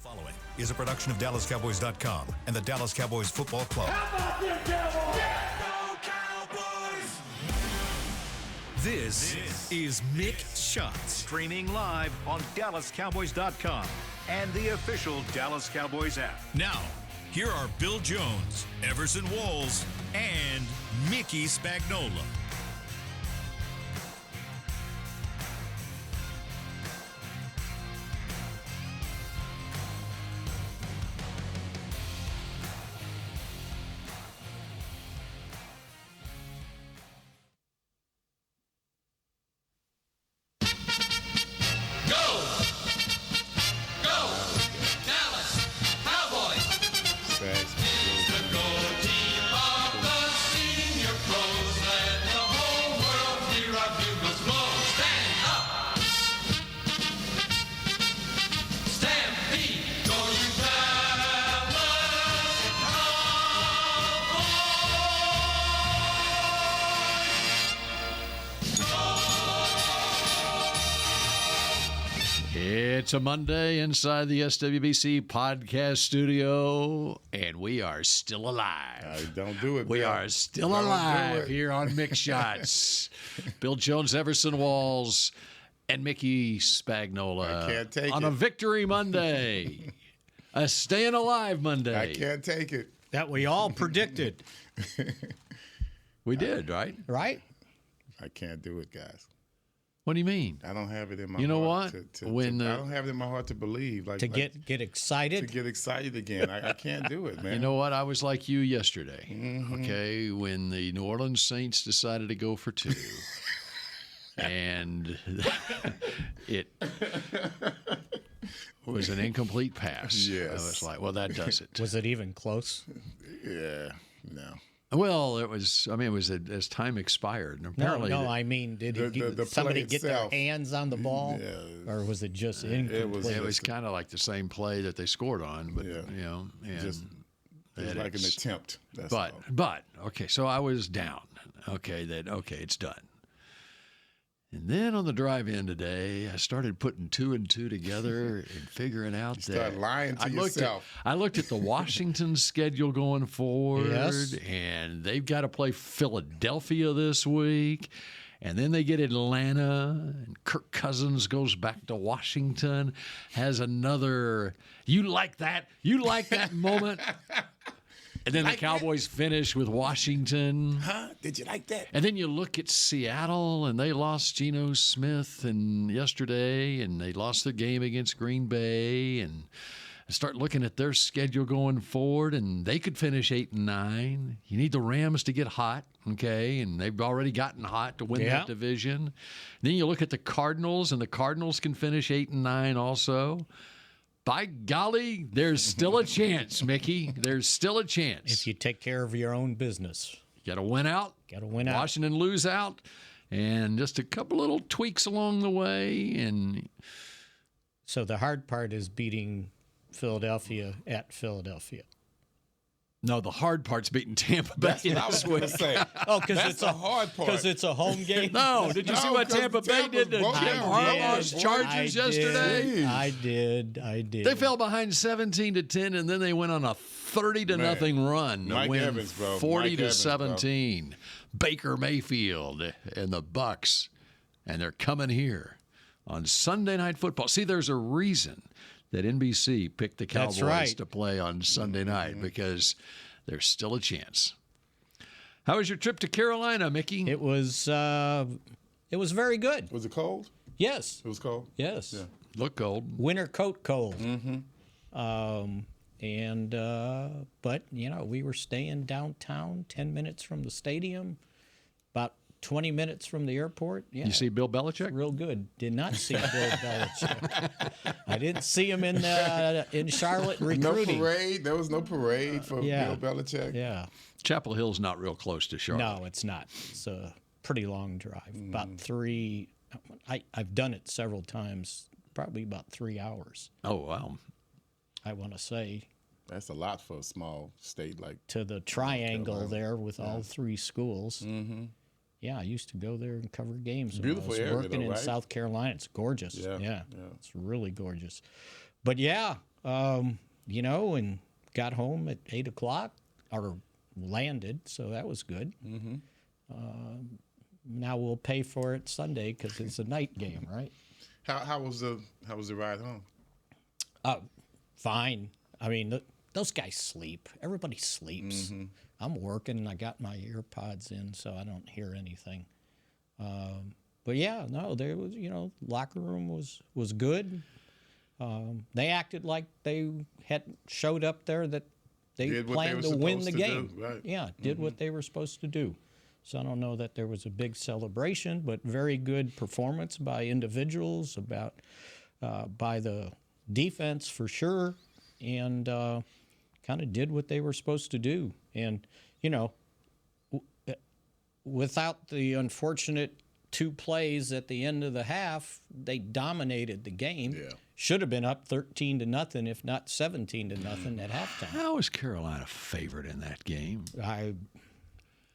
Following is a production of DallasCowboys.com and the Dallas Cowboys Football Club. How about them Cowboys? Yeah, go Cowboys! This is Mick Shots, streaming live on DallasCowboys.com and the official Dallas Cowboys app. Now, here are Bill Jones, Everson Walls, and Mickey Spagnola. It's a Monday inside the SWBC podcast studio, and we are still alive. Don't do it, We Bill. are still Don't alive do it. here on Mick Shots. Bill Jones, Everson Walls, and Mickey Spagnola I can't take on it. a Victory Monday, a Staying Alive Monday. I can't take it. That we all predicted, We did, right? right? I can't do it, guys. What do you mean? I don't have it in my You know heart. what? When I don't have it in my heart to believe. To get to excited. get excited again. I can't do it, man. You know what? I was like you yesterday, Mm-hmm. okay, when the New Orleans Saints decided to go for two. And it was an incomplete pass. Yes. I was like, well, that does it. Was it even close? Yeah, no. Well, it was, I mean, it was as time expired. And No, apparently I mean, did the somebody play get their itself. hands on the ball, or was it just incomplete? it was kind of like the same play that they scored on, but, Yeah. you know, and Just- It was like an attempt. That's But, all. okay, so I was down. Okay, it's done. And then on the drive-in today, I started putting two and two together and figuring out that start lying to yourself. I looked at the Washington schedule going forward, Yes. and they've got to play Philadelphia this week. And then they get Atlanta, and Kirk Cousins goes back to Washington, has another, you like that moment? And then the Cowboys finish with Washington. Huh? Did you like that? And then you look at Seattle, and they lost Geno Smith yesterday, and they lost their game against Green Bay. And I start looking at their schedule going forward, and they could finish 8-9. You need the Rams to get hot, okay? And they've already gotten hot to win that division. Then you look at the Cardinals, and the Cardinals can finish 8-9 also. By golly, there's still a chance, Mickey. There's still a chance. If you take care of your own business. Got to win out. Washington lose out. And just a couple little tweaks along the way. And So the hard part is beating Philadelphia at Philadelphia. no, the hard part's beating Tampa Bay That's what I was going to say. Oh, because That's it's the hard part. Because it's a home game. No, did you see what because Tampa Bay Tampa's did to broke Jim down. Harbaugh's I Chargers yesterday? I did. They fell behind 17-10, and then they went on a 30-0 run to Mike win Evans, bro. 40-17. Baker Mayfield and the Bucks, and they're coming here on Sunday Night Football. See, there's a reason that NBC picked the That's Cowboys right. to play on Sunday night because there's still a chance. How was your trip to Carolina, Mickey? It was very good. Was it cold? Yes. It was cold? Yes. Yeah. Look cold. Winter coat cold. But we were staying downtown, 10 minutes from the stadium, about 20 minutes from the airport. Yeah, You see Bill Belichick? real good. Did not see Bill Belichick. I didn't see him in Charlotte No recruiting. parade. There was no parade for yeah. Bill Belichick. Yeah. Chapel Hill's not real close to Charlotte. No, it's not. It's a pretty long drive. About 3. I've done it several times. Probably about 3 hours. Oh, wow. I want to say. That's a lot for a small state like. To the triangle there with all three schools. Mm-hmm. Yeah, I used to go there and cover games. Beautiful when I was area, working though, in right? South Carolina. It's gorgeous. Yeah, Yeah, yeah. it's really gorgeous. But yeah, and got home at 8 o'clock or landed, so that was good. Mm-hmm. Now we'll pay for it Sunday because it's a night game, right? How was the ride home? Fine. I mean, those guys sleep. Everybody sleeps. Mm-hmm. I'm working, and I got my earpods in, so I don't hear anything. But yeah, no, there was, locker room was good. They acted like they had showed up there that they planned to win the game. Right. Yeah, did what they were supposed to do. So I don't know that there was a big celebration, but very good performance by individuals, by the defense for sure, and kind of did what they were supposed to do. And, without the unfortunate 2 plays at the end of the half, they dominated the game. Yeah. Should have been up 13-0, if not 17-0 at halftime. How is Carolina favored in that game?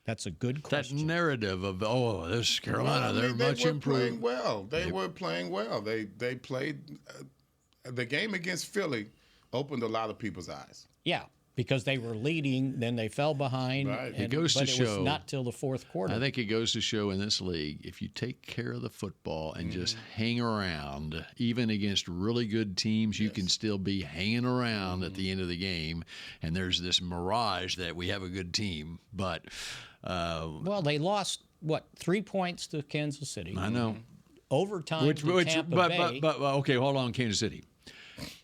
That's a good question. That narrative of, this Carolina, they're much improved. They were playing well. They played the game against Philly opened a lot of people's eyes. Yeah, because they were leading, then they fell behind. Right. It goes to show. It was not till the fourth quarter. I think it goes to show in this league, if you take care of the football and just hang around, even against really good teams, you can still be hanging around at the end of the game. And there's this mirage that we have a good team, but. Well, they lost 3 points to Kansas City. I know. Overtime to Tampa Bay. But okay, hold on, Kansas City.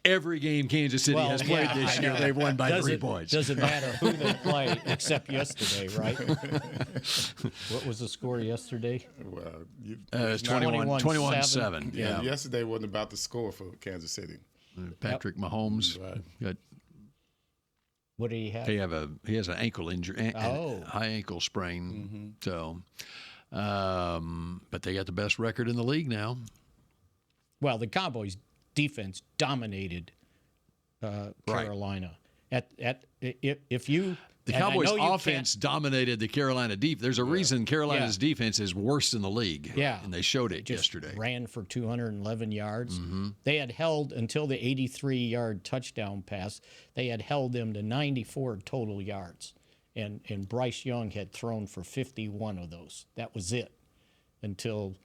Every game Kansas City has played this year, they've won by 3 points. Doesn't matter who they play, except yesterday, right? What was the score yesterday? Well, it's 21-7. Yeah, yesterday wasn't about the score for Kansas City. Patrick Mahomes got. What do he have? He has an ankle injury, high ankle sprain. So, but they got the best record in the league now. Well, the Cowboys defense dominated Carolina. The Cowboys offense dominated the Carolina defense. There's a reason Carolina's defense is worse in the league. Yeah. And they showed it yesterday. Ran for 211 yards. Mm-hmm. They had held, until the 83-yard touchdown pass, they had held them to 94 total yards. And Bryce Young had thrown for 51 of those. That was it. Until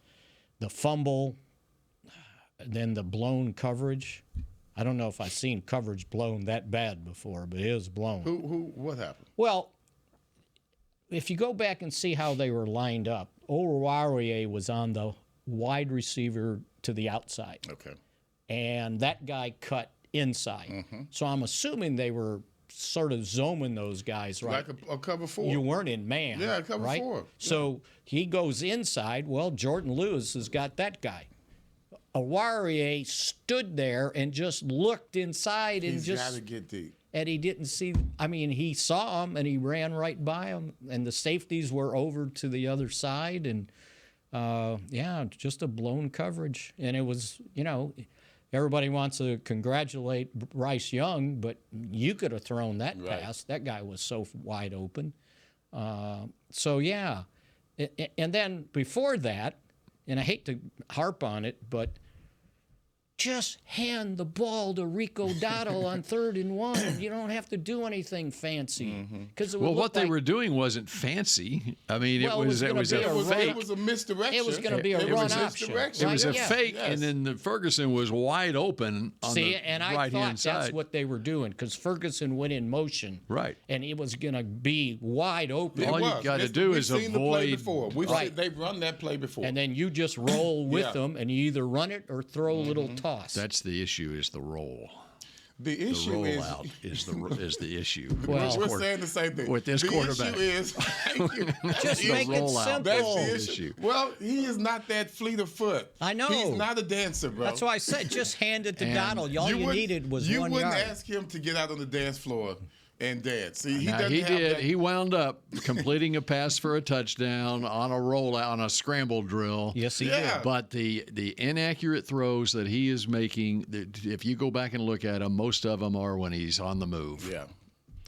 the fumble, then the blown coverage. I don't know if I've seen coverage blown that bad before, but it was blown. What happened? Well, if you go back and see how they were lined up, Oruwariye was on the wide receiver to the outside. Okay. And that guy cut inside. Mm-hmm. So I'm assuming they were sort of zooming those guys, right? Like a cover 4. You weren't in man. Yeah, cover 4. Yeah. So he goes inside. Well, Jordan Lewis has got that guy. Oruwariye stood there and just looked inside and He's got to get deep. And he didn't see. I mean, he saw him and he ran right by him, and the safeties were over to the other side, and just a blown coverage. And it was, everybody wants to congratulate Bryce Young, but you could have thrown that pass. That guy was so wide open. And then before that, and I hate to harp on it, but just hand the ball to Rico Dotto on 3rd and 1. You don't have to do anything fancy. What they were doing wasn't fancy. I mean, it was a fake. It was a misdirection. It was going to be a run option. It was a fake, and then the Ferguson was wide open on the right-hand side. I thought that's what they were doing, because Ferguson went in motion. Right. And it was going to be wide open. All you got to do is avoid. We've seen the play before. They've run that play before. And then you just roll with them, and you either run it or throw a little toss. That's the issue, is the roll. The issue rollout is the issue. Well, we're saying the same thing. With this quarterback. The issue is just make it simple. That's the issue. Well, he is not that fleet of foot. I know. He's not a dancer, bro. That's why I said just hand it to Donald. All you needed was 1 yard. You wouldn't ask him to get out on the dance floor and dance. See, he did. That. He wound up completing a pass for a touchdown on a rollout, on a scramble drill. Yes, he did. But the inaccurate throws that he is making, if you go back and look at them, most of them are when he's on the move. Yeah.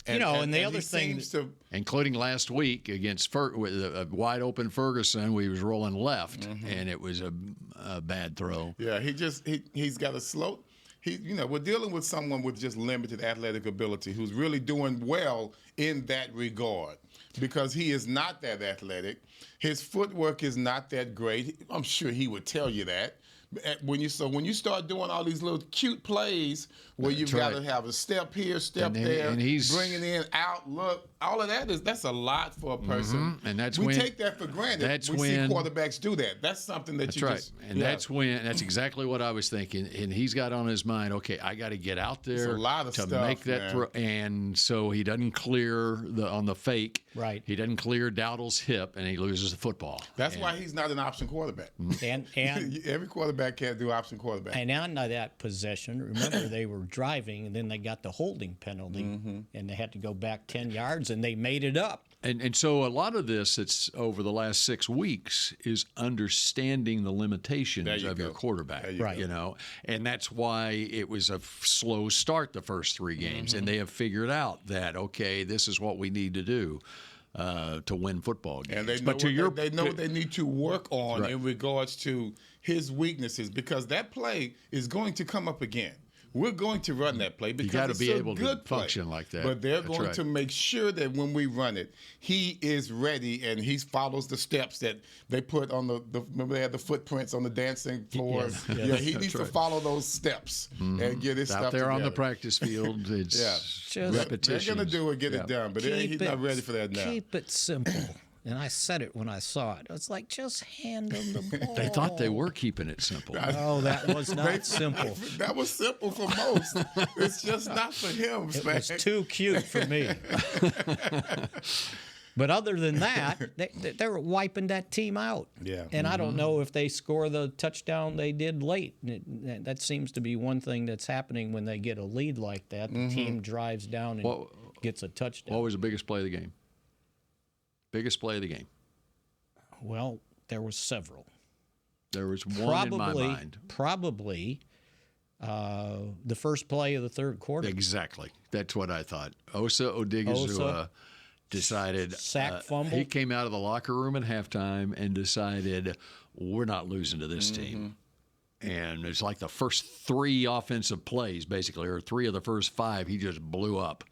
And the other thing, including last week against with a wide open Ferguson, we was rolling left, and it was a bad throw. Yeah, he's got a slow. we're dealing with someone with just limited athletic ability who's really doing well in that regard because he is not that athletic. His footwork is not that great. I'm sure he would tell you that. When you start doing all these little cute plays where you've got to have a step here, step there, and he's bringing in out, look, all of that's a lot for a person. And that's we take that for granted. That's we see quarterbacks do that. That's something that that's right. That's exactly what I was thinking. And he's got on his mind, okay, I got to get out there to make that throw. And so he doesn't clear on the fake. Right. He doesn't clear Dowdle's hip, and he loses the football. That's why he's not an option quarterback. And every quarterback can't do option quarterback. And on that possession, remember they were driving, and then they got the holding penalty, and they had to go back 10 yards, and they made it up. And so a lot of this that's over the last 6 weeks is understanding the limitations of your quarterback, right? And that's why it was a slow start the first 3 games, and they have figured out that okay, this is what we need to do to win football games. And they know they know what they need to work on in regards to his weaknesses because that play is going to come up again. We're going to run that play because you got to be able to play. function like that. But they're going to make sure that when we run it, he is ready and he follows the steps that they put on the remember they had the footprints on the dancing floor. Yes, he needs to follow those steps and get his stuff out there together. on the practice field. It's repetition. They're going to do it, get it done, but he's not ready for that now. Keep it simple. And I said it when I saw it. It's like, just hand them the ball. They thought they were keeping it simple. No, that was not simple. That was simple for most. It's just not for him, It man. was too cute for me. But other than that, they were wiping that team out. Yeah. And I don't know if they score the touchdown they did late. That seems to be one thing that's happening when they get a lead like that. The team drives down and gets a touchdown. What was the biggest play of the game? Biggest play of the game? Well, there was several. There was one in my mind. Probably the first play of the third quarter. Exactly. That's what I thought. Osa Odigizua decided. Sack fumble. He came out of the locker room at halftime and decided, we're not losing to this team. And it's like the first 3 offensive plays, basically, or 3 of the first 5, he just blew up.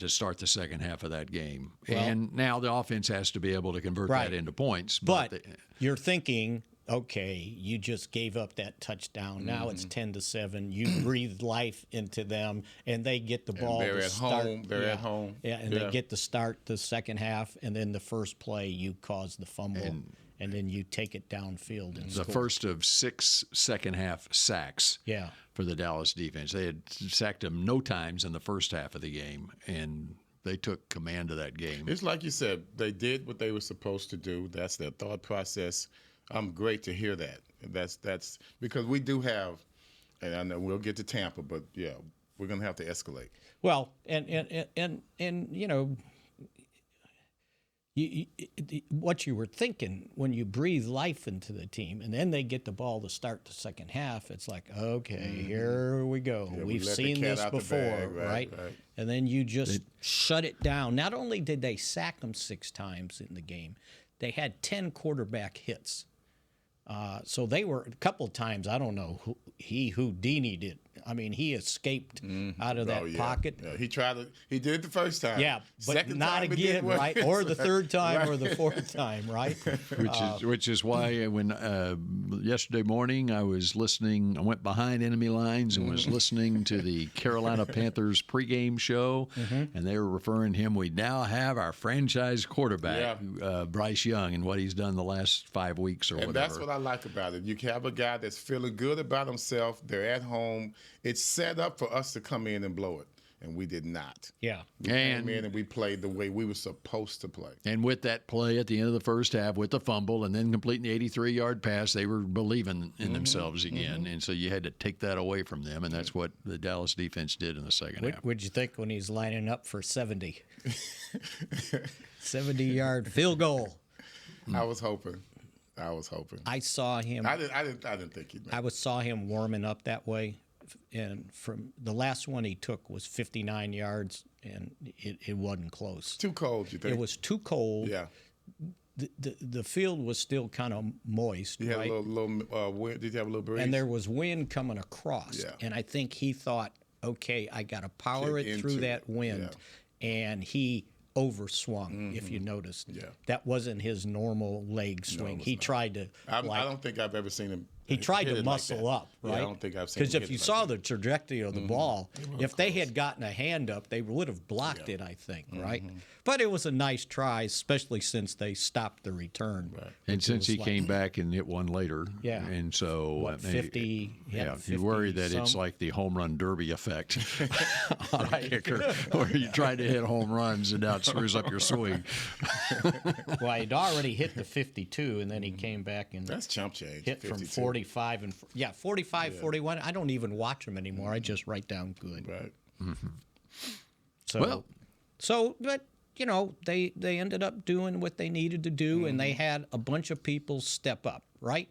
To start the second half of that game. Well, and now the offense has to be able to convert that into points. But you're thinking, okay, you just gave up that touchdown. Now it's 10-7. You breathe life into them, and they get the ball to start. They're at home. Yeah, and they get to start the second half, and then the first play, you cause the fumble. And then you take it downfield and the first of 6 second-half sacks for the Dallas defense. They had sacked them no times in the first half of the game, and they took command of that game. It's like you said, they did what they were supposed to do. That's their thought process. Great to hear that. That's because we do have, and I know we'll get to Tampa, but we're going to have to escalate. Well, and you know, what you were thinking when you breathe life into the team, and then they get the ball to start the second half, it's like, okay, here we go. We've seen this before, right? And then you just shut it down. Not only did they sack them 6 times in the game, they had 10 quarterback hits. So they were a couple of times, I don't know, Houdini did. I mean, he escaped out of that pocket. Yeah. He did it the first time. Yeah, but Second not time again, right? Or the third time or the fourth time, right? Which is why when yesterday morning I was listening, I went behind enemy lines and was listening to the Carolina Panthers pregame show, and they were referring to him. We now have our franchise quarterback, Bryce Young, and what he's done the last 5 weeks or whatever. And that's what I like about it. You have a guy that's feeling good about himself. They're at home. It's set up for us to come in and blow it, and we did not. Yeah. We came in and we played the way we were supposed to play. And with that play at the end of the first half with the fumble and then completing the 83-yard pass, they were believing in themselves again. And so you had to take that away from them, and that's what the Dallas defense did in the second half. What'd you think when he's lining up for 70? 70-yard field goal. I was hoping. I saw him. I didn't think he'd make it. I saw him warming up that way, and from the last one he took was 59 yards, and it wasn't close. Too cold, you think? It was too cold. Yeah. the field was still kind of moist, You had right? a little wind. Did you have a little breeze? And there was wind coming across. Yeah. And I think he thought, okay, I got to power Kick it through into that it. wind. And he overswung, if you noticed. Yeah. That wasn't his normal leg swing. He tried to. I don't think I've ever seen him. He tried hit to it muscle like up, that. right? Yeah, I don't think I've seen. Because him if hit you it saw like the trajectory of the ball, if they had gotten a hand up, they would have blocked Yeah. it, I think, right? But it was a nice try, especially since they stopped the return. Right. And since he came back and hit one later. Yeah. And so. What, 50? Yeah, you worry that it's like the home run derby effect on a kicker, where you try to hit home runs and now it screws up your swing. Well, he'd already hit the 52, and then he came back and That's chump change. hit from 52. 45 and 41. I don't even watch them anymore. I just write down good. Right. So, but they ended up doing what they needed to do, and they had a bunch of people step up. Right,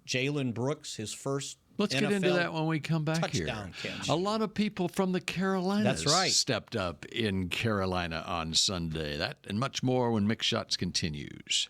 Jalen Brooks, his first. Let's get into NFL that when we come back here. touchdown catch. A lot of people from the Carolinas That's right. stepped up in Carolina on Sunday. That and much more when Mick Shots continues.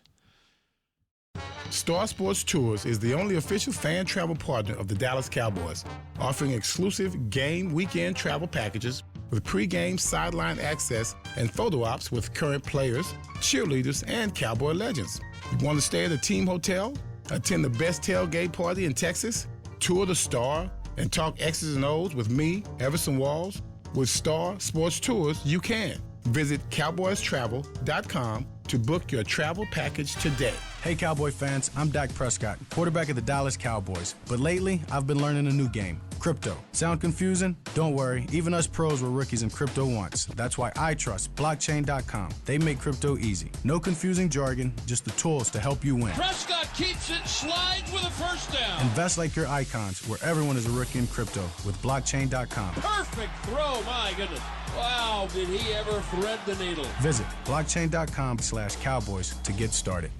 Star Sports Tours is the only official fan travel partner of the Dallas Cowboys, offering exclusive game weekend travel packages with pre-game sideline access and photo ops with current players, cheerleaders, and Cowboy legends. You want to stay at a team hotel, attend the best tailgate party in Texas, tour the Star, and talk X's and O's with me, Everson Walls? With Star Sports Tours, you can. Visit cowboystravel.com to book your travel package today. Hey Cowboy fans, I'm Dak Prescott, quarterback of the Dallas Cowboys. But lately, I've been learning a new game, crypto. Sound confusing? Don't worry, even us pros were rookies in crypto once. That's why I trust blockchain.com. They make crypto easy. No confusing jargon, just the tools to help you win. Prescott keeps it, slides with a first down. Invest like your icons, where everyone is a rookie in crypto with blockchain.com. Perfect throw, my goodness. Wow, did he ever thread the needle. Visit blockchain.com/cowboys to get started.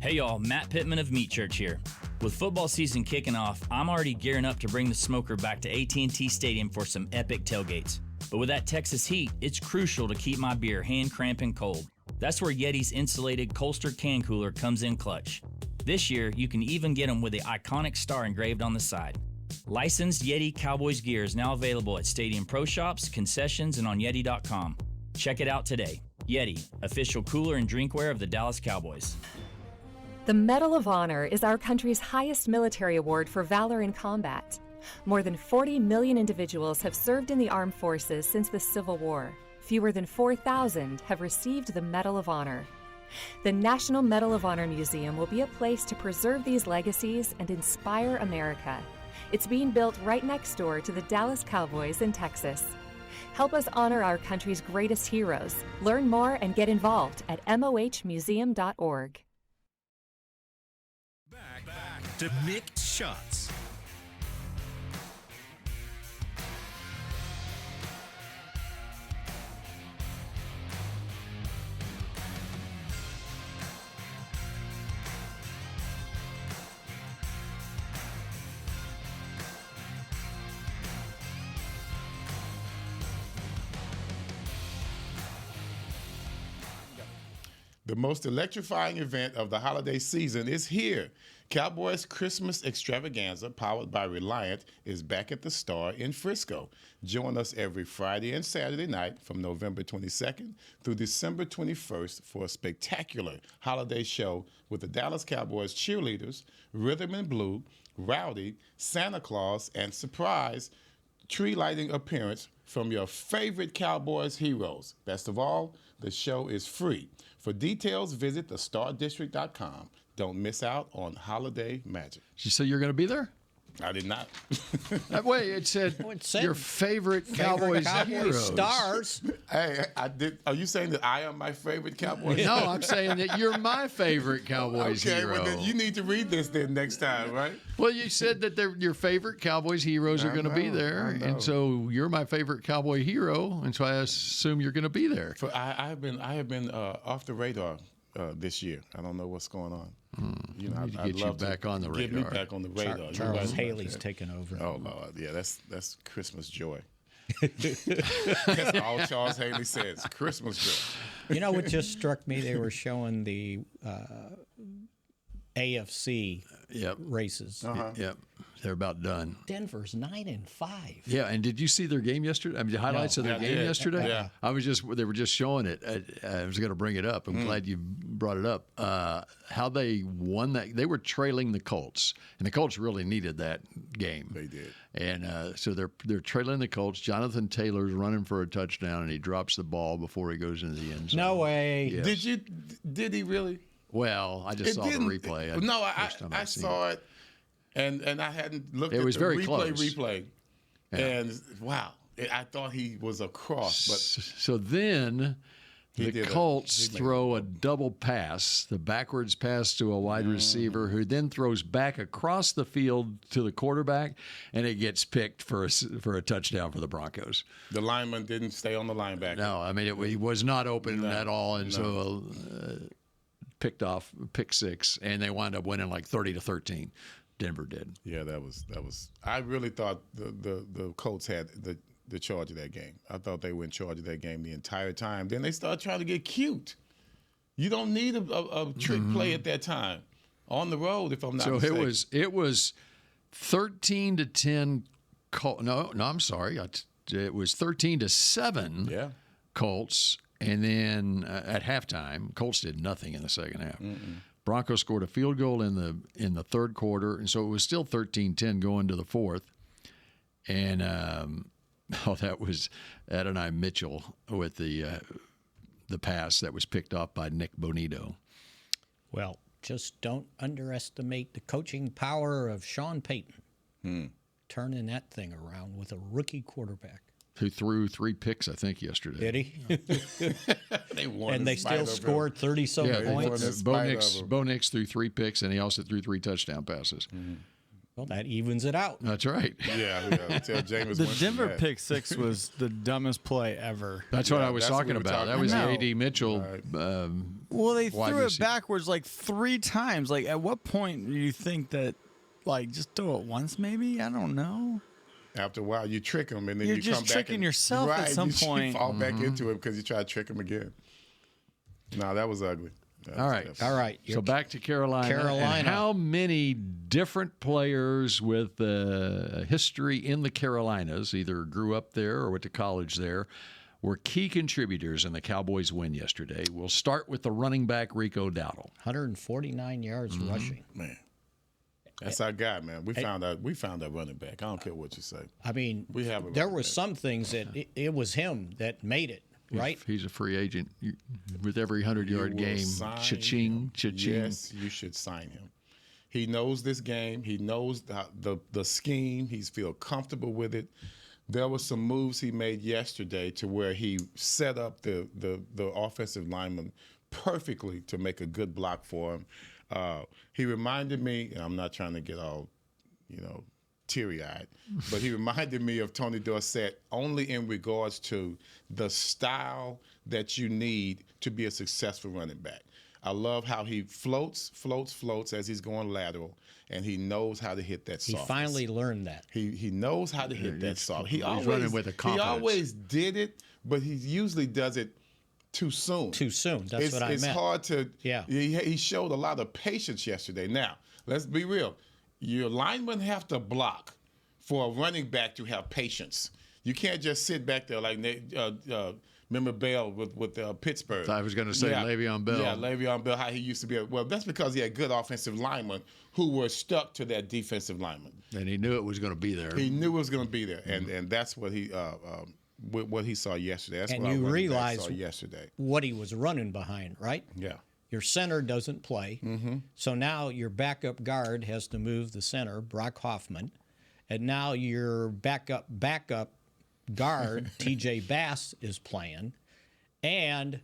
Hey y'all, Matt Pittman of Meat Church here. With football season kicking off, I'm already gearing up to bring the smoker back to AT&T Stadium for some epic tailgates. But with that Texas heat, it's crucial to keep my beer hand cramping cold. That's where Yeti's insulated Colster can cooler comes in clutch. This year, you can even get them with the iconic star engraved on the side. Licensed Yeti Cowboys gear is now available at Stadium Pro Shops, concessions, and on Yeti.com. Check it out today. Yeti, official cooler and drinkware of the Dallas Cowboys. The Medal of Honor is our country's highest military award for valor in combat. More than 40 million individuals have served in the armed forces since the Civil War. Fewer than 4,000 have received the Medal of Honor. The National Medal of Honor Museum will be a place to preserve these legacies and inspire America. It's being built right next door to the Dallas Cowboys in Texas. Help us honor our country's greatest heroes. Learn more and get involved at mohmuseum.org. Back to Mick Shots. The most electrifying event of the holiday season is here. Cowboys Christmas Extravaganza, powered by Reliant, is back at the Star in Frisco. Join us every Friday and Saturday night from November 22nd through December 21st for a spectacular holiday show with the Dallas Cowboys cheerleaders, Rhythm and Blue, Rowdy, Santa Claus, and surprise tree lighting appearance from your favorite Cowboys heroes. Best of all, the show is free. For details, visit thestardistrict.com. Don't miss out on holiday magic. Did you say you're going to be there? I did not. That way it said, your favorite Cowboys heroes. stars. Hey, I did. Are you saying that I am my favorite Cowboys? No, I'm saying that you're my favorite Cowboys Okay, hero. well then you need to read this then next time, right? Well, you said that your favorite Cowboys heroes are going to be there, I know. and so you're my favorite Cowboy hero, and so I assume you're going to be there. I have been off the radar this year. I don't know what's going on. You know, need to I'd get you love back on the Get me radar. back on the radar. Charles You're right. Haley's taken over. Oh Lord, yeah, that's Christmas joy. That's all Charles Haley says. Christmas joke. You know what just struck me? They were showing the AFC races. Yep. They're about done. Denver's 9-5. Yeah, and did you see their game yesterday? I mean, the highlights of their game yesterday? Yeah. They were just showing it. I was going to bring it up. I'm glad you brought it up. How they won that. They were trailing the Colts, and the Colts really needed that game. They did. And so they're trailing the Colts. Jonathan Taylor's running for a touchdown, and he drops the ball before he goes into the end zone. No way. Yes. Did he really? Well, I just saw the replay. I saw it, and I hadn't looked it at was the very replay. close. And wow, I thought he was across. But so then the Colts throw a double pass, the backwards pass to a wide receiver who then throws back across the field to the quarterback, and it gets picked for a touchdown for the Broncos. The lineman didn't stay on the linebacker. No, I mean, he was not open at all, and so pick six, and they wound up winning like 30-13. Denver did. Yeah, that was. I really thought the Colts had the charge of that game. I thought they were in charge of that game the entire time. Then they started trying to get cute. You don't need a trick play at that time on the road. If I'm not mistaken. it was 13-10. No, I'm sorry. It was 13-7. Yeah. Colts, and then at halftime, Colts did nothing in the second half. Broncos scored a field goal in the third quarter, and so it was still 13-10 going to the fourth. And that was Adonai Mitchell with the pass that was picked off by Nick Bonito. Well, just don't underestimate the coaching power of Sean Payton. Turning that thing around with a rookie quarterback. Who threw 3 picks, I think, yesterday. Did he? They won, and they still scored 30-some points. Bo Nix threw 3 picks, and he also threw 3 touchdown passes. Well, that evens it out. That's right. Yeah. Tell Jameis the Denver pick six was the dumbest play ever. That's what I was talking about. That was the A.D. Mitchell. Right. Well, they threw it backwards like 3 times. Like, at what point do you think that, like, just throw it once maybe? I don't know. After a while, you trick them, and then You're you just come back tricking yourself at some point. You fall back into it because you try to trick them again. No, that was ugly. All right. So back to Carolina. And how many different players with history in the Carolinas, either grew up there or went to college there, were key contributors in the Cowboys' win yesterday? We'll start with the running back, Rico Dowdle. 149 yards rushing. Man. That's our guy, man. We found our running back. I don't care what you say. I mean, there were some things that it was him that made it, right? He's a free agent with every 100-yard game. Cha-ching. Yes, you should sign him. He knows this game. He knows the scheme. He feels comfortable with it. There were some moves he made yesterday to where he set up the offensive lineman perfectly to make a good block for him. He reminded me, and I'm not trying to get all, teary-eyed, but he reminded me of Tony Dorsett only in regards to the style that you need to be a successful running back. I love how he floats as he's going lateral, and he knows how to hit that softness. He finally learned that. He knows how to hit that soft. He's running with a confidence. He always did it, but he usually does it too soon. That's what I meant. It's hard to. Yeah. He showed a lot of patience yesterday. Now, let's be real. Your linemen have to block for a running back to have patience. You can't just sit back there like remember Bell with Pittsburgh. I was going to say Le'Veon Bell. Yeah, Le'Veon Bell, how he used to be. Well, that's because he had good offensive linemen who were stuck to that defensive lineman. And he knew it was going to be there. He knew it was going to be there, and that's what he saw yesterday. That's and what you realize saw yesterday. What he was running behind, right? Yeah. Your center doesn't play, so now your backup guard has to move the center, Brock Hoffman, and now your backup guard, T.J. Bass, is playing, and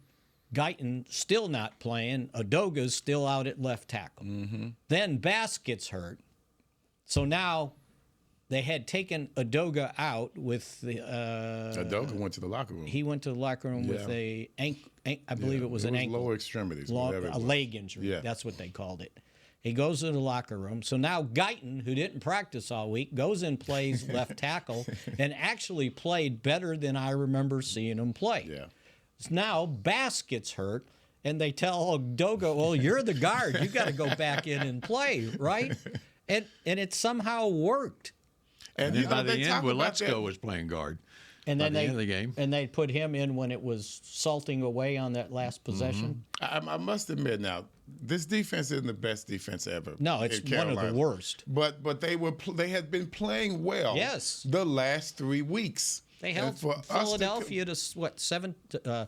Guyton still not playing. Udoga's still out at left tackle. Then Bass gets hurt, so now they had taken Udoga out with the. Udoga went to the locker room. He went to the locker room with I believe it was an ankle. Lower extremities. A leg injury. Yeah. That's what they called it. He goes to the locker room. So now Guyton, who didn't practice all week, goes and plays left tackle and actually played better than I remember seeing him play. Yeah. Now Bass gets hurt, and they tell Dogo, well, you're the guard. You got to go back in and play, right? And it somehow worked. And then by the end, Willetsko was playing guard. And then end of the game. And they put him in when it was salting away on that last possession. I must admit now, this defense isn't the best defense ever. No, it's one of the worst. But they had been playing well. Yes. The last 3 weeks. They held Philadelphia to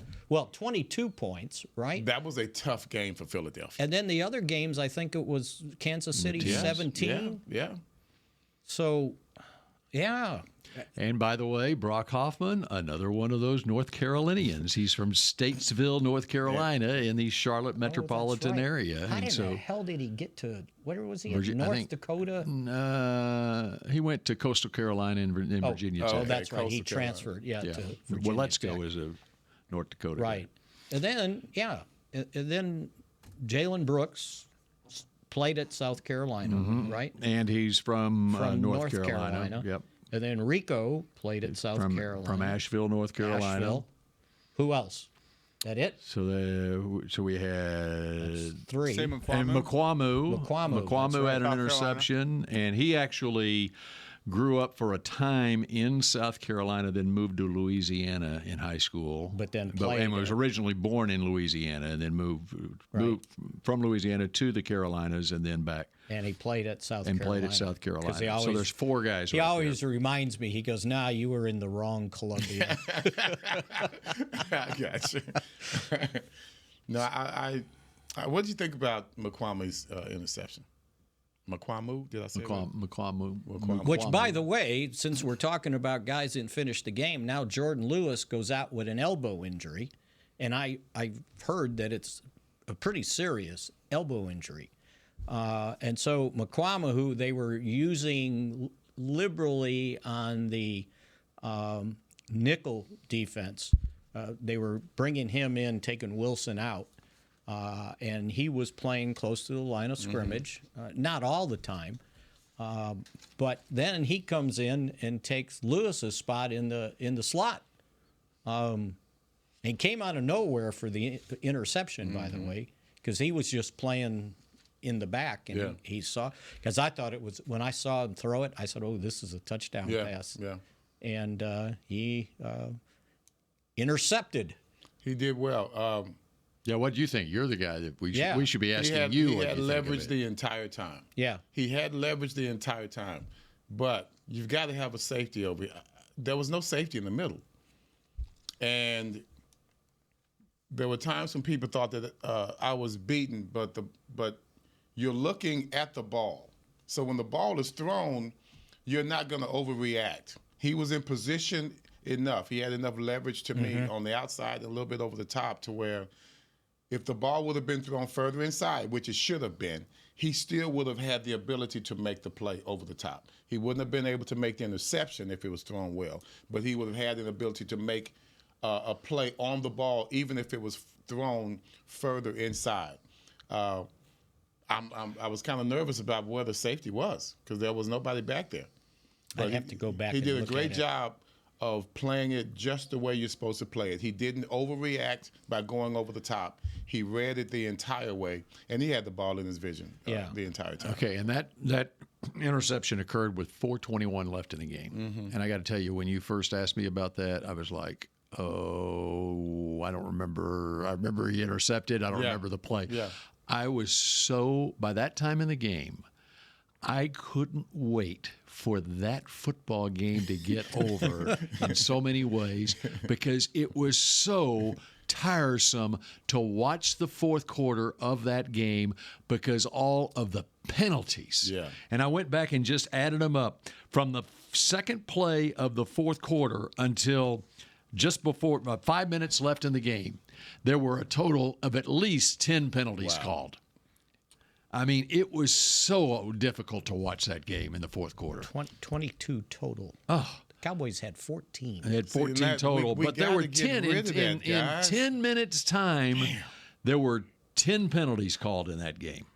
22 points, right? That was a tough game for Philadelphia. And then the other games, I think it was Kansas City 17. Yeah. So, yeah. And by the way, Brock Hoffman, another one of those North Carolinians. He's from Statesville, North Carolina, in the Charlotte metropolitan area. How and the hell did he get to, where was he? North Dakota? He went to Coastal Carolina and Virginia Tech. Oh, that's right. He transferred, to Virginia Willetsko is a North Dakota right. guy. And then, Jalen Brooks played at South Carolina, right? And he's from North Carolina. Yep. And then Rico played at South Carolina. From Asheville, North Carolina. Asheville. Who else? That it? So we had That's 3. Same And McQuamu had an interception, and he actually grew up for a time in South Carolina, then moved to Louisiana in high school. And was originally born in Louisiana, and then moved from Louisiana to the Carolinas, and then back. And he played at South Carolina. So there's 4 guys. He always reminds me. He goes, "Nah, you were in the wrong Columbia." I got you. No, I what did you think about McQuamu's interception? McQuamu, did I say McQuamu. Which, by the way, since we're talking about guys that didn't finish the game, now Jordan Lewis goes out with an elbow injury, and I've heard that it's a pretty serious elbow injury. And so McQuamu, who they were using liberally on the nickel defense, they were bringing him in, taking Wilson out. And he was playing close to the line of scrimmage, not all the time, but then he comes in and takes Lewis's spot in the slot. He came out of nowhere for the interception, by the way, because he was just playing in the back, and he saw, because I thought it was, when I saw him throw it, I said, "Oh, this is a touchdown pass." Yeah, and he intercepted. He did well. What do you think? You're the guy that we should be asking you. He had leverage the entire time. Yeah. He had leverage the entire time. But you've got to have a safety over here. There was no safety in the middle. And there were times when people thought that I was beaten, but you're looking at the ball. So when the ball is thrown, you're not going to overreact. He was in position enough. He had enough leverage to me on the outside, a little bit over the top, to where if the ball would have been thrown further inside, which it should have been, he still would have had the ability to make the play over the top. He wouldn't have been able to make the interception if it was thrown well, but he would have had an ability to make a play on the ball, even if it was thrown further inside. I was kind of nervous about where the safety was because there was nobody back there. But I'd have to go back. He did a great job of playing it just the way you're supposed to play it. He didn't overreact by going over the top. He read it the entire way, and he had the ball in his vision the entire time. Okay, and that interception occurred with 4:21 left in the game. And I got to tell you, when you first asked me about that, I was like, oh, I don't remember. I remember he intercepted. I don't remember the play. Yeah. I was so, by that time in the game, I couldn't wait for that football game to get over in so many ways because it was so tiresome to watch the fourth quarter of that game because all of the penalties. Yeah. And I went back and just added them up from the second play of the fourth quarter until just before 5 minutes left in the game. There were a total of at least 10 penalties called. I mean, it was so difficult to watch that game in the fourth quarter. 22 total. Oh. The Cowboys had 14. They had 14 total, but there were 10 in 10 minutes' time. There were 10 penalties called in that game.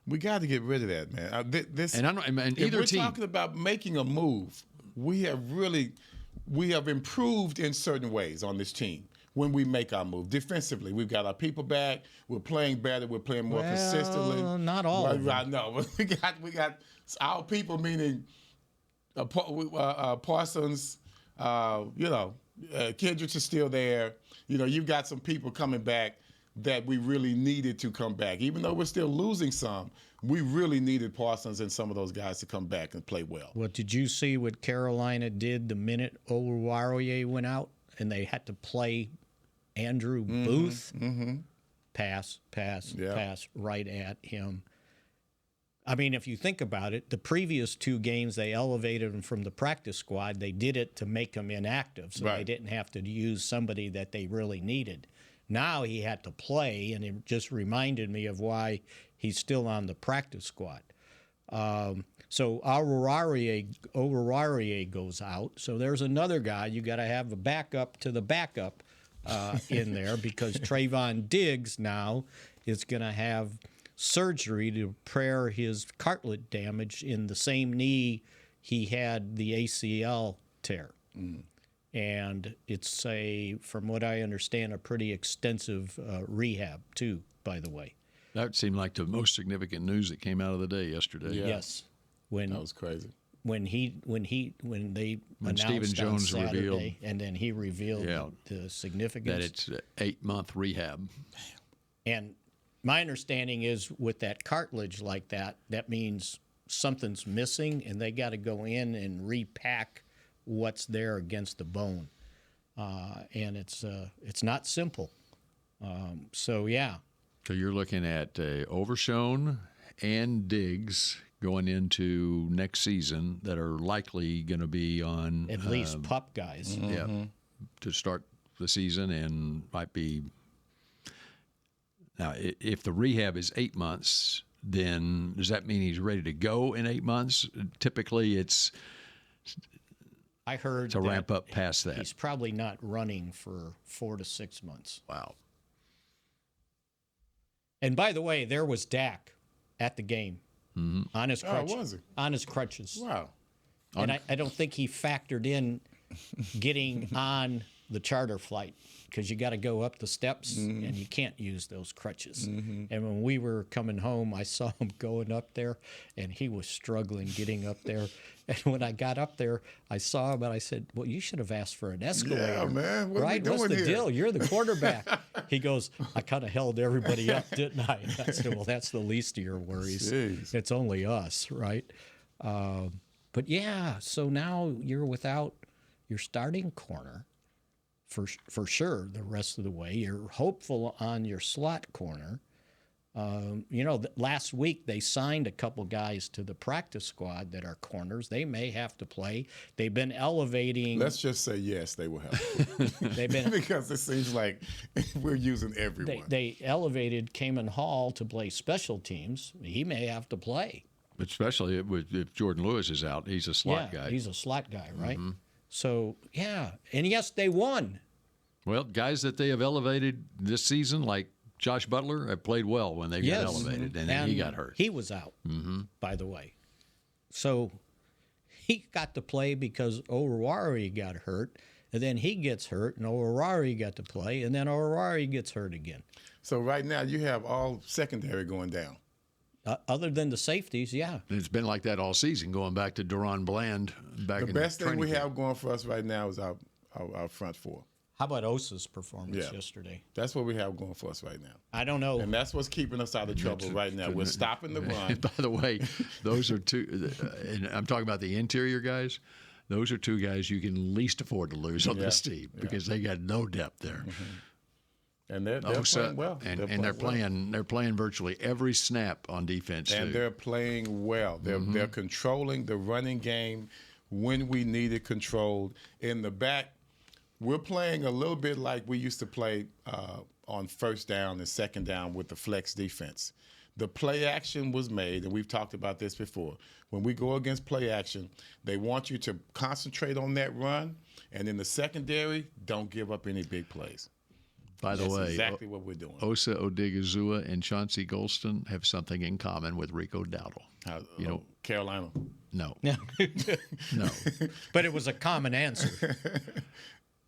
We got to get rid of that, man. And if either we're team. talking about making a move, we have improved in certain ways on this team. When we make our move defensively, we've got our people back. We're playing better. We're playing more consistently. Not all of them. I know. We got our people, meaning Parsons. Kendricks is still there. You've got some people coming back that we really needed to come back. Even though we're still losing some, we really needed Parsons and some of those guys to come back and play well. Well, did you see what Carolina did the minute Oruwariye went out and they had to play Andrew Booth? Mm-hmm. Pass right at him. I mean, if you think about it, the previous 2 games they elevated him from the practice squad. They did it to make him inactive, so they didn't have to use somebody that they really needed. Now he had to play, and it just reminded me of why he's still on the practice squad. So Oruwariye goes out. So there's another guy. You got to have a backup to the backup in there because Trayvon Diggs now is going to have surgery to repair his cartilage damage in the same knee he had the ACL tear. And it's from what I understand, a pretty extensive rehab too, by the way. That seemed like the most significant news that came out of the day yesterday. Yeah. Yes. That was crazy. When they announced Stephen Jones on Saturday, revealed, and then he revealed the significance that it's an 8-month rehab. And my understanding is with that cartilage like that, that means something's missing, and they got to go in and repack what's there against the bone, and it's not simple. So you're looking at Overshone and Diggs going into next season that are likely going to be on at least pup guys. To start the season, and might be. Now, if the rehab is 8 months, then does that mean he's ready to go in 8 months? Typically, I heard to ramp up past that. He's probably not running for 4 to 6 months. Wow. And by the way, there was Dak at the game on his crutches. Oh, was he? On his crutches. Wow. And I don't think he factored in getting on the charter flight because you got to go up the steps and you can't use those crutches. And when we were coming home, I saw him going up there, and he was struggling getting up there. And when I got up there, I saw him, and I said, "Well, you should have asked for an escalator." Yeah, man. What right? are we doing What's the here? deal? You're the quarterback. He goes, "I kind of held everybody up, didn't I?" And I said, "Well, that's the least of your worries. Jeez. It's only us, right?" But yeah, so now you're without your starting corner for sure the rest of the way. You're hopeful on your slot corner. Last week they signed a couple guys to the practice squad that are corners. They may have to play. They've been elevating. Let's just say yes, they will have to. They've been because it seems like we're using everyone. They elevated Kamen Hall to play special teams. He may have to play. Especially if Jordan Lewis is out, he's a slot guy. He's a slot guy, right? So, and yes, they won. Well, guys that they have elevated this season, like Josh Butler, have played well when they got elevated, and then he got hurt. He was out, by the way. So he got to play because Oruwariye got hurt, and then he gets hurt, and Oruwariye got to play, and then Oruwariye gets hurt again. So right now you have all secondary going down. Other than the safeties, yeah. It's been like that all season, going back to Deron Bland back in The best thing we camp. have going for us right now is our front four. How about Osa's performance yesterday? That's what we have going for us right now. I don't know. And that's what's keeping us out of trouble right now. We're stopping the run. By the way, those are two, and I'm talking about the interior guys, those are two guys you can least afford to lose on this team because they got no depth there. And they're playing well. They're playing virtually every snap on defense and too. they're playing well. They're controlling the running game when we need it controlled. In the back, we're playing a little bit like we used to play on first down and second down with the flex defense. The play action was made, and we've talked about this before. When we go against play action, they want you to concentrate on that run, and in the secondary, don't give up any big plays. By the That's way, exactly what we're doing. Osa Odigizua and Chauncey Golston have something in common with Rico Dowdle. Carolina. No. No. No. But it was a common answer.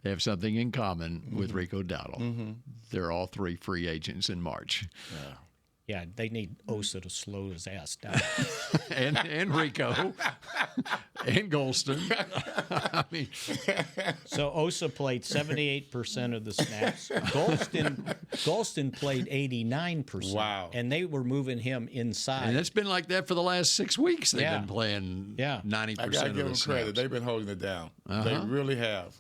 They have something in common with Rico Dowdle. They're all three free agents in March. Yeah, they need Osa to slow his ass down. and Rico and Golston. I mean, so Osa played 78% of the snaps. Golston played 89%. Wow. And they were moving him inside. and it's been like that for the last 6 weeks. They've been playing 90% I gotta of give the them snaps. credit. They've been holding it down. They really have.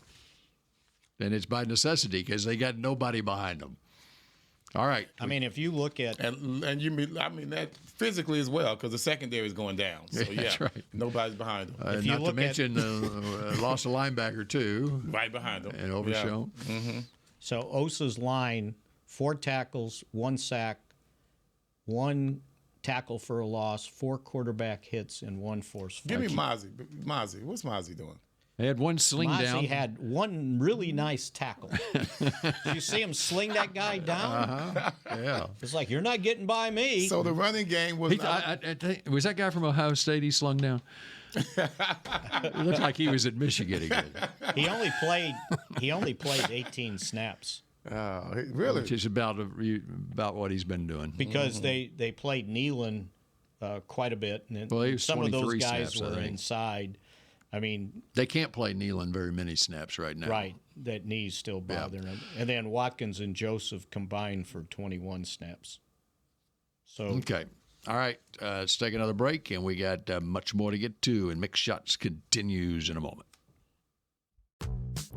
And it's by necessity because they got nobody behind them. All right. I mean, if you look at And you mean that physically as well, because the secondary is going down. So That's right. nobody's behind them. If you Not to look mention lost a linebacker too Right behind them. and Overshown. so Osa's line, 4 tackles, 1 sack, 1 tackle for a loss, 4 quarterback hits, and 1 forced Give me fumble. Mozzie. What's Mozzie doing? They had one sling down. Mozzie had 1 really nice tackle. Did you see him sling that guy down? Yeah. It's like, you're not getting by me. So the running game was not. I think, was that guy from Ohio State he slung down? It looked like he was at Michigan again. He only played 18 snaps Really? Which is about what he's been doing. because they played Nealon quite a bit, and Well, he was some of those 23 guys snaps, I were think. inside. I mean, They can't play Nealon very many snaps right now. right, that knee's still bothering him. And then Watkins and Joseph combined for 21 snaps. So Okay. All right. Let's take another break, and we got much more to get to, and Mick Shots continues in a moment.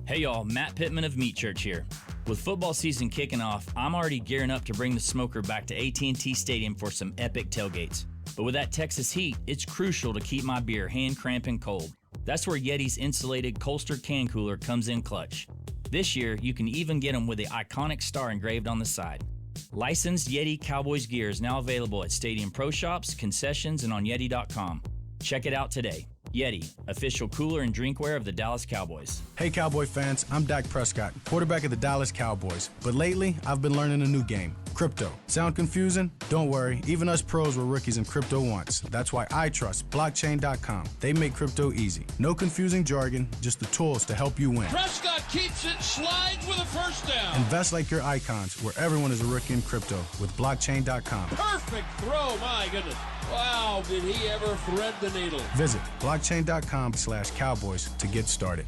Hey y'all, Matt Pittman of Meat Church here. With football season kicking off, I'm already gearing up to bring the smoker back to AT&T Stadium for some epic tailgates. But with that Texas heat, it's crucial to keep my beer hand cramping cold. That's where Yeti's insulated Colster can cooler comes in clutch. This year, you can even get them with the iconic star engraved on the side. Licensed Yeti Cowboys gear is now available at Stadium Pro Shops, concessions, and on Yeti.com. Check it out today. Yeti, official cooler and drinkware of the Dallas Cowboys. Hey, Cowboy fans, I'm Dak Prescott, quarterback of the Dallas Cowboys. But lately, I've been learning a new game, crypto. Sound confusing? Don't worry, even us pros were rookies in crypto once. That's why I trust blockchain.com. They make crypto easy. No confusing jargon, just the tools to help you win. Prescott keeps it, slides with a first down. Invest like your icons, where everyone is a rookie in crypto with blockchain.com. Perfect throw, my goodness. Wow, did he ever thread the needle. Visit blockchain.com/cowboys to get started.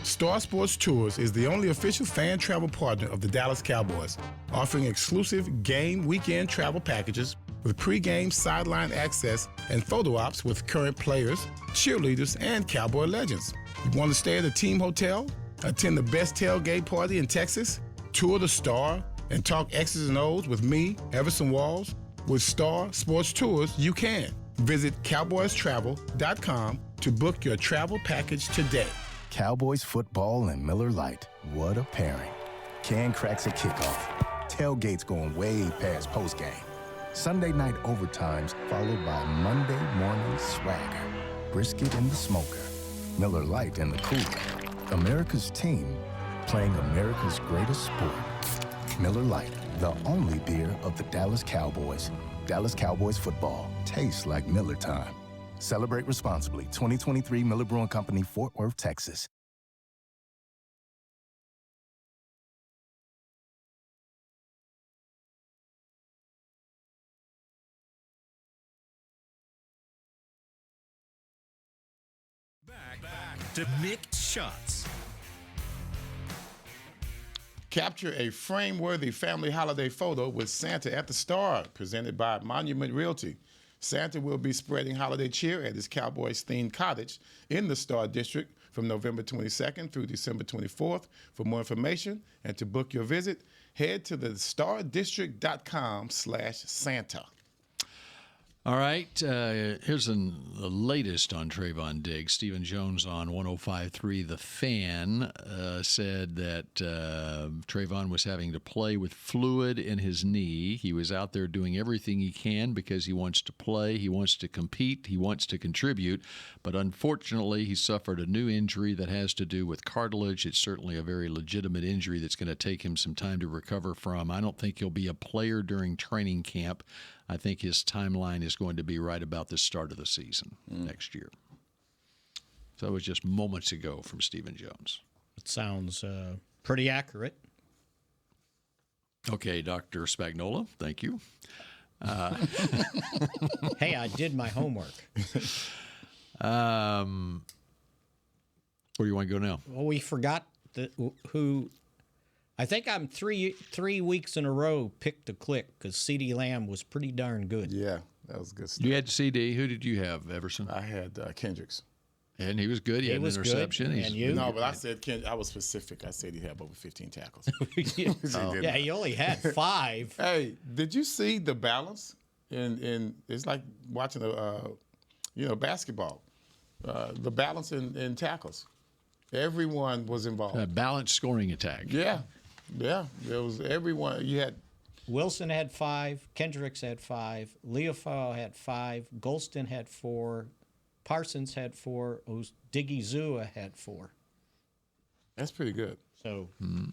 Star Sports Tours is the only official fan travel partner of the Dallas Cowboys, offering exclusive game weekend travel packages with pregame sideline access and photo ops with current players, cheerleaders, and Cowboy legends. You want to stay at a team hotel, attend the best tailgate party in Texas, tour the Star, and talk X's and O's with me, Everson Walls? With Star Sports Tours, you can. Visit cowboystravel.com to book your travel package today. Cowboys football and Miller Lite. What a pairing. Can cracks at kickoff. Tailgates going way past postgame. Sunday night overtimes followed by Monday morning swagger. Brisket in the smoker. Miller Lite in the cooler. America's team playing America's greatest sport. Miller Lite, the only beer of the Dallas Cowboys. Dallas Cowboys football tastes like Miller time. Celebrate responsibly. 2023 Miller Brewing Company, Fort Worth, Texas. Back to Mick Shots. Capture a frame-worthy family holiday photo with Santa at the Star, presented by Monument Realty. Santa will be spreading holiday cheer at his Cowboys-themed cottage in the Star District from November 22nd through December 24th. For more information and to book your visit, head to the stardistrict.com/Santa. All right, here's the latest on Trayvon Diggs. Stephen Jones on 105.3 The Fan said that Trayvon was having to play with fluid in his knee. He was out there doing everything he can because he wants to play, he wants to compete, he wants to contribute. But unfortunately, he suffered a new injury that has to do with cartilage. It's certainly a very legitimate injury that's going to take him some time to recover from. I don't think he'll be a player during training camp. I think his timeline is going to be right about the start of the season next year. So it was just moments ago from Stephen Jones. It sounds pretty accurate. Okay, Dr. Spagnola, thank you. Hey, I did my homework. Where do you want to go now? Well, we forgot who. I think I'm three weeks in a row picked to click because CeeDee Lamb was pretty darn good. Yeah, that was good stuff. You had CeeDee. Who did you have, Everson? I had Kendricks. And he was good. He had an interception. And you? No, but I said I was specific. I said he had over 15 tackles. Yeah, he only had 5. Hey, did you see the balance? In it's like watching basketball. The balance in tackles. Everyone was involved. A balanced scoring attack. Yeah. There was everyone. You had Wilson had 5, Kendricks had 5, Leofau had 5, Golston had 4, Parsons had 4, Diggy Zua had 4. That's pretty good. So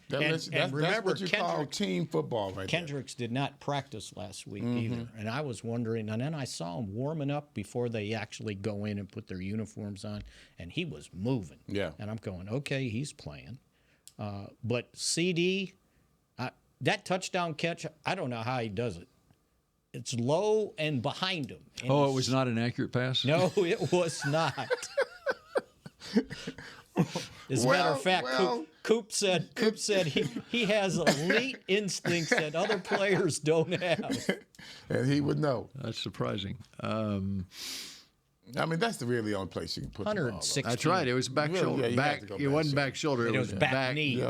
that's what you call team football, right? Kendricks did not practice last week either, and I was wondering. And then I saw him warming up before they actually go in and put their uniforms on, and he was moving. Yeah, and I'm going, okay, he's playing. But CeeDee, that touchdown catch, I don't know how he does it. It's low and behind him. And it was not an accurate pass? No, it was not. As a matter of fact, Coop said he has elite instincts that other players don't have. And he would know. That's surprising. I mean, that's the really only place you can put 116. That's right. It was back shoulder. It wasn't back shoulder. It was back knee.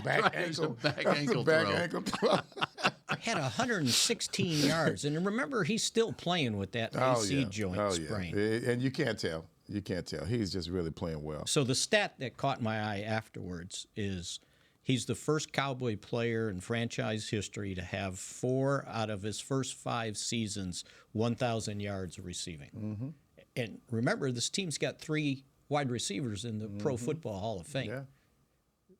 Back ankle. Back ankle throw. Had 116 yards. And remember, he's still playing with that AC joint sprain. And you can't tell. You can't tell. He's just really playing well. So the stat that caught my eye afterwards is he's the first Cowboy player in franchise history to have 4 out of his first 5 seasons 1,000 yards receiving. Mm-hmm. And remember, this team's got 3 wide receivers in the Pro Football Hall of Fame. Yeah.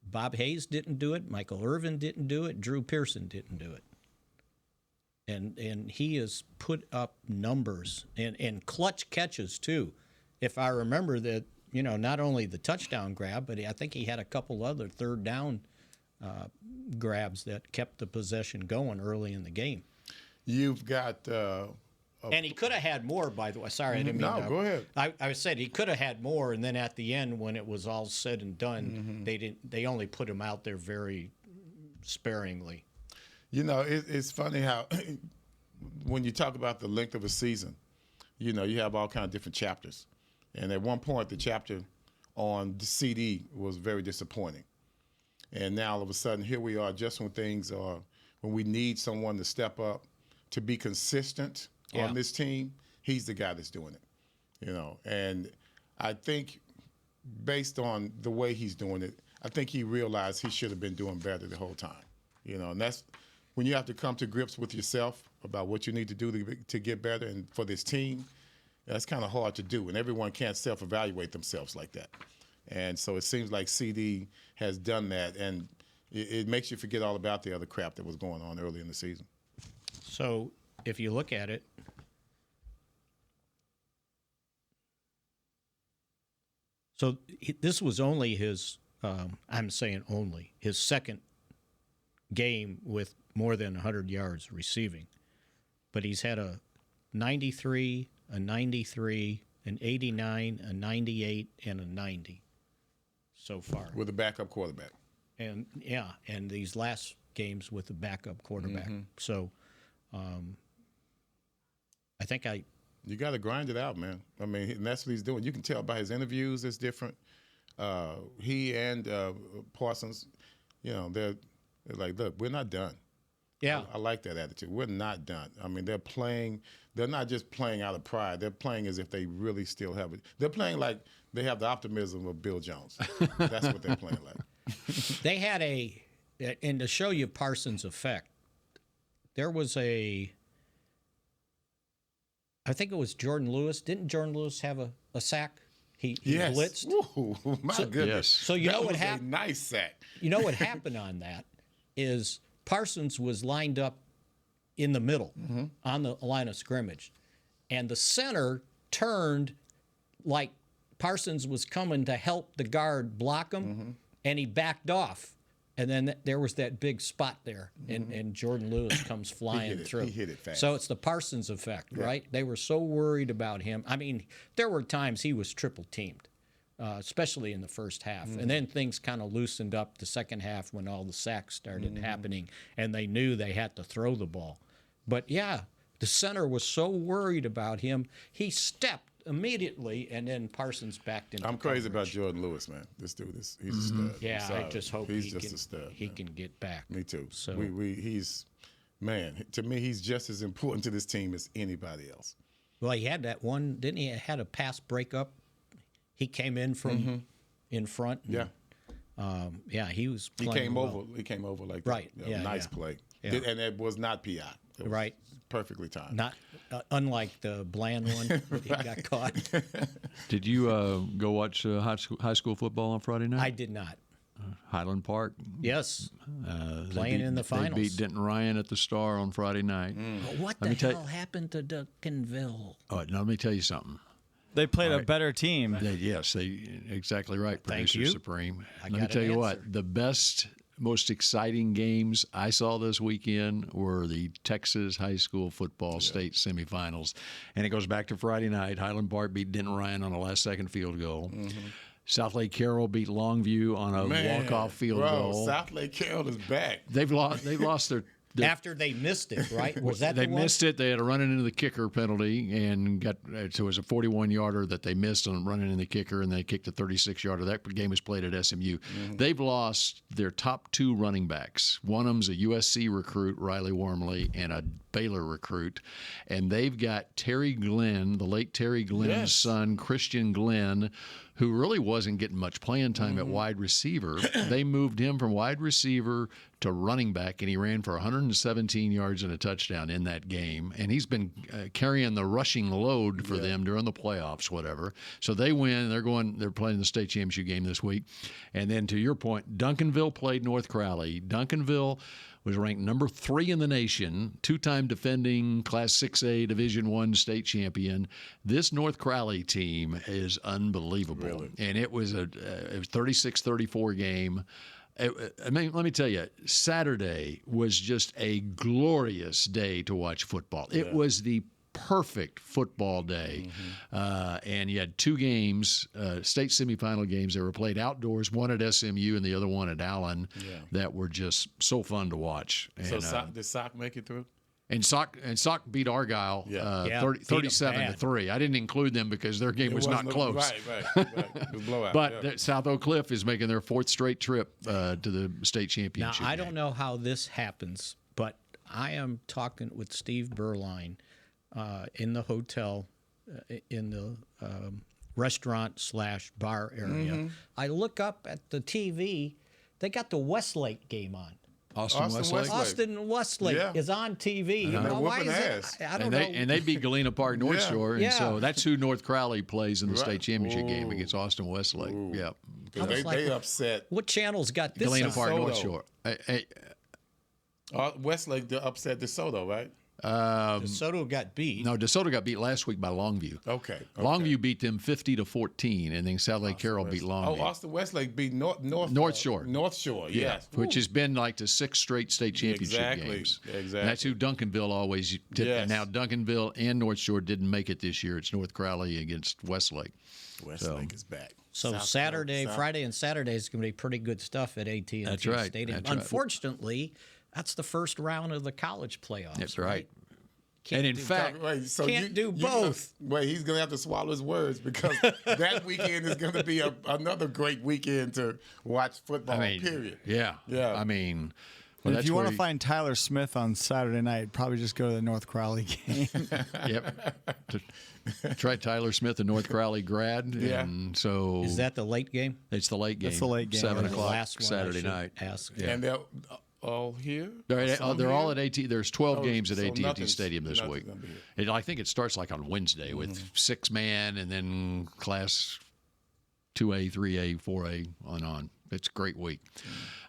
Bob Hayes didn't do it. Michael Irvin didn't do it. Drew Pearson didn't do it. And he has put up numbers and clutch catches, too. If I remember that, not only the touchdown grab, but I think he had a couple other third down grabs that kept the possession going early in the game. You've got... and he could have had more, by the way. Sorry, I didn't mean go ahead. I said he could have had more, and then at the end, when it was all said and done, they only put him out there very sparingly. It's funny how when you talk about the length of a season, you have all kinds of different chapters. And at one point, the chapter on the CeeDee was very disappointing. And now, all of a sudden, here we are just when we need someone to step up, to be consistent on this team. He's the guy that's doing it, And I think based on the way he's doing it, I think he realized he should have been doing better the whole time, And that's when you have to come to grips with yourself about what you need to do to get better and for this team. That's kind of hard to do, and everyone can't self-evaluate themselves like that. And so it seems like CeeDee has done that, and it makes you forget all about the other crap that was going on early in the season. So if you look at it, this was only his, I'm saying only, his second game with more than 100 yards receiving. But he's had a 93, a 93, an 89, a 98, and a 90 so far. With a backup quarterback. And these last games with the backup quarterback. Mm-hmm. So I think you got to grind it out, man. I mean, and that's what he's doing. You can tell by his interviews it's different. He and Parsons, they're like, look, we're not done. Yeah. I like that attitude. We're not done. I mean, they're not just playing out of pride. They're playing as if they really still have it. They're playing like they have the optimism of Bill Jones. That's what they're playing like. They had and to show you Parsons' effect, there was I think it was Jordan Lewis. Didn't Jordan Lewis have a sack? He blitzed. Ooh, my goodness. Yes. So you know what happened? Nice sack. You know what happened on that is Parsons was lined up in the middle on the line of scrimmage, and the center turned like Parsons was coming to help the guard block him, and he backed off. And then there was that big spot there, and Jordan Lewis comes flying through. He hit it fast. So it's the Parsons effect, right? They were so worried about him. I mean, there were times he was triple teamed, especially in the first half. And then things kind of loosened up the second half when all the sacks started happening, and they knew they had to throw the ball. But, yeah, the center was so worried about him, he stepped immediately, and then Parsons backed into I'm crazy about coverage. Jordan Lewis, man. This dude he's a stud. Yeah, I'm I sorry. just hope he's he just can, a stud. he can get back. Me too. So He's, man, to me, he's just as important to this team as anybody else. Well, he had that one, didn't he? Had a pass breakup. He came in from in front. And, yeah, he was He playing came well. over. He came over like Right. that. Yeah, nice yeah. play. Yeah. And it was not PI. It was Right. Perfectly timed. Not unlike the Bland one that he got caught. Did you go watch high school football on Friday night? I did not. Highland Park. Yes. They Playing in the finals. They beat Denton Ryan at the Star on Friday night. But what the hell happened to Duncanville? Oh, now let me tell you something. They played a better team. Yes, exactly right. Thank Producer you. Supreme. I Let me got tell an you answer. what, the best, most exciting games I saw this weekend were the Texas high school football state semifinals. And it goes back to Friday night. Highland Park beat Denton Ryan on a last-second field goal. South Lake Carroll beat Longview on a walk-off field goal. South Lake Carroll is back. They've lost their After they missed it, right? Was that they the one? missed it. They had to run it into the kicker penalty and got so it was a 41-yarder that they missed on running in the kicker, and they kicked a 36-yarder. That game was played at SMU. They've lost their top two running backs. One of them's a USC recruit, Riley Wormley, and a Baylor recruit, and they've got Terry Glenn, the late Terry Glenn's son, Christian Glenn, who really wasn't getting much playing time at wide receiver. They moved him from wide receiver to running back, and he ran for 117 yards and a touchdown in that game. And he's been carrying the rushing load for them during the playoffs, whatever. So they win. They're playing the state championship game this week. And then to your point, Duncanville played North Crowley. Duncanville was ranked number 3 in the nation, 2-time defending Class 6A Division I state champion. This North Crowley team is unbelievable. Really? And it was a 36-34 game. I mean, let me tell you, Saturday was just a glorious day to watch football. It was the perfect football day. And you had 2 games, state semifinal games that were played outdoors, one at SMU and the other one at Allen, that were just so fun to watch. So And, did Sock make it through? and Sock beat Argyle 37-3. I didn't include them because their game was not close. Right. It was blowout. But South Oak Cliff is making their 4th straight trip to the state Now, championship. I don't know how this happens, but I am talking with Steve Berline in the hotel, in the restaurant/bar area. I look up at the TV. They got the Westlake game on. Austin Westlake. Austin Westlake is on TV. And they're Why whooping is ass. it? I don't And know. they beat Galena Park North Yeah. Shore, and so that's who North Crowley plays in the Right. state championship game against Austin Westlake. Yeah, Because they upset What channel's got this Galena on? Park North DeSoto. Shore. Westlake upset DeSoto, right? DeSoto got beat. No, DeSoto got beat last week by Longview. Okay. Longview beat them 50-14, and then South Lake Carroll beat Longview. Austin Westlake beat North Shore. North Shore, yes. Which has been like the 6 straight state championship games. Exactly. And that's who Duncanville always did. Yes. And now Duncanville and North Shore didn't make it this year. It's North Crowley against Westlake. Westlake is back. So Friday and Saturday is going to be pretty good stuff at AT&T That's right. Stadium. That's right. Unfortunately, that's the first round of the college playoffs. That's right. Can't And in do- fact, Can't do both. Wait, he's going to have to swallow his words because that weekend is going to be another great weekend to watch football, period. Yeah. Yeah. I mean, Well, if you want to find Tyler Smith on Saturday night, probably just go to the North Crowley game. Yep. Try Tyler Smith, a North Crowley grad. Yeah. And so Is that the late game? it's the late game. That's the late game. 7 The o'clock last one I Saturday should night. ask. Yeah. And they're all here? They're Some all here? at AT. There's 12 games at so AT&T nothing's- Stadium this nothing's week. gonna be here. I think it starts like on Wednesday with 6-man and then class 2A, 3A, 4A on. It's a great week.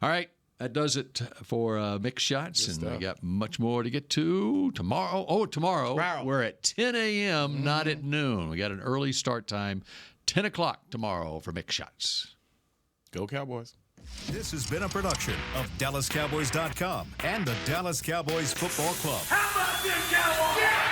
All right. That does it for Mick Shots, and we got much more to get to tomorrow. Oh, tomorrow we're at 10 a.m., not at noon. We got an early start time, 10 o'clock tomorrow for Mick Shots. Go Cowboys. This has been a production of DallasCowboys.com and the Dallas Cowboys Football Club. How about this, Cowboys? Yeah!